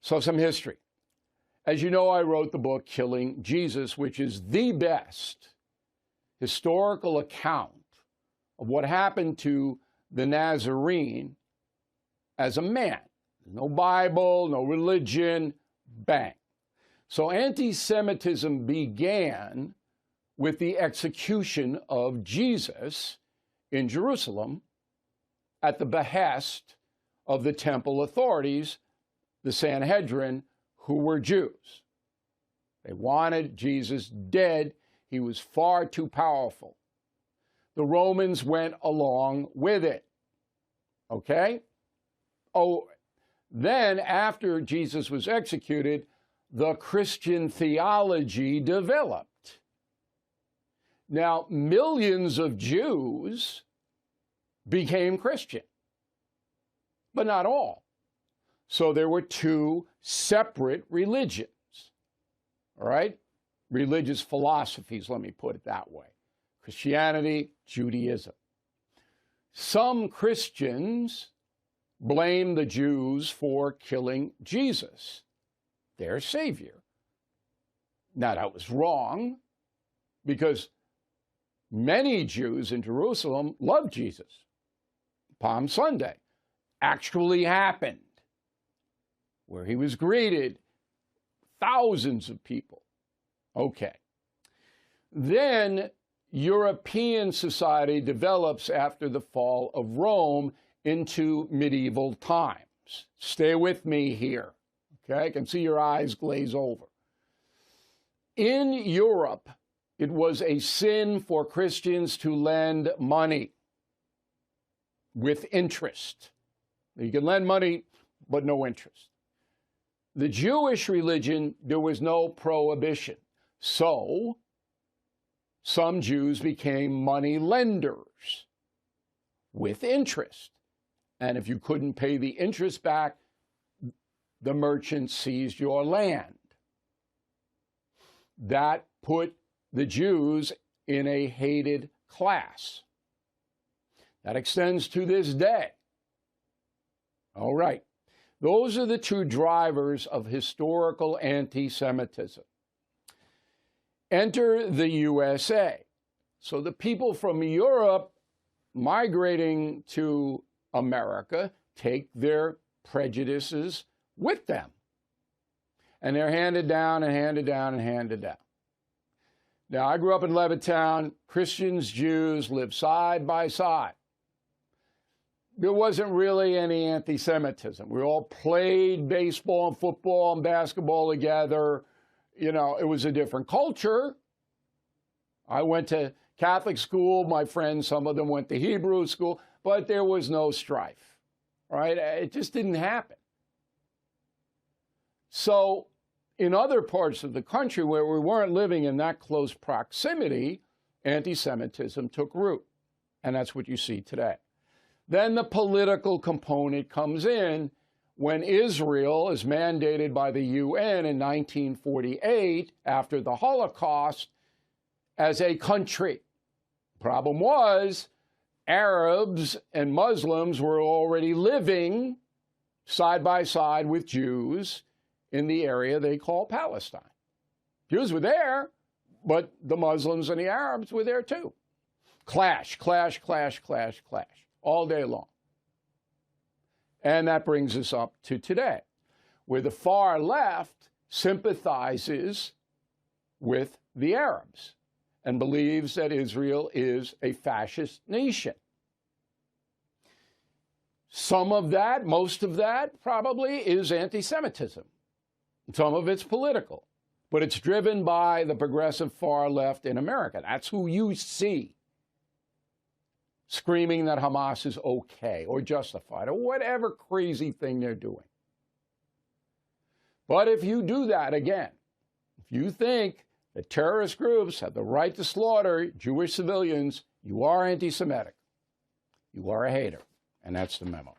So some history. As you know, I wrote the book Killing Jesus, which is the best historical account of what happened to the Nazarene as a man. No Bible, no religion, bang. So anti-Semitism began with the execution of Jesus in Jerusalem at the behest of the temple authorities, the Sanhedrin, who were Jews. They wanted Jesus dead. He was far too powerful. The Romans went along with it. Okay? Oh, then after Jesus was executed, the Christian theology developed. Now, millions of Jews became Christian, but not all. So there were two separate religions, all right? Religious philosophies, let me put it that way. Christianity, Judaism. Some Christians blame the Jews for killing Jesus, their Savior. Now, that was wrong, because many Jews in Jerusalem loved Jesus. Palm Sunday actually happened, where he was greeted, thousands of people. Okay. Then European society develops after the fall of Rome into medieval times. Stay with me here, okay? I can see your eyes glaze over. In Europe, it was a sin for Christians to lend money with interest. You can lend money, but no interest. The Jewish religion, there was no prohibition. So some Jews became money lenders with interest. And if you couldn't pay the interest back, the merchant seized your land. That put the Jews in a hated class. That extends to this day. All right. Those are the two drivers of historical anti-Semitism. Enter the USA. So the people from Europe migrating to America take their prejudices with them. And they're handed down and handed down and handed down. Now, I grew up in Levittown. Christians, Jews lived side by side. There wasn't really any anti-Semitism. We all played baseball and football and basketball together. You know, it was a different culture. I went to Catholic school. My friends, some of them went to Hebrew school, but there was no strife, right? It just didn't happen. So in other parts of the country where we weren't living in that close proximity, anti-Semitism took root. And that's what you see today. Then the political component comes in when Israel is mandated by the UN in 1948 after the Holocaust as a country. Problem was, Arabs and Muslims were already living side by side with Jews in the area they call Palestine. Jews were there, but the Muslims and the Arabs were there too. Clash, clash, clash, clash, clash, all day long. And that brings us up to today, where the far left sympathizes with the Arabs and believes that Israel is a fascist nation. Some of that, most of that, probably is anti-Semitism. Some of it's political, but it's driven by the progressive far left in America. That's who you see screaming that Hamas is okay or justified or whatever crazy thing they're doing. But if you do that again, if you think that terrorist groups have the right to slaughter Jewish civilians, you are anti-Semitic. You are a hater. And that's the memo.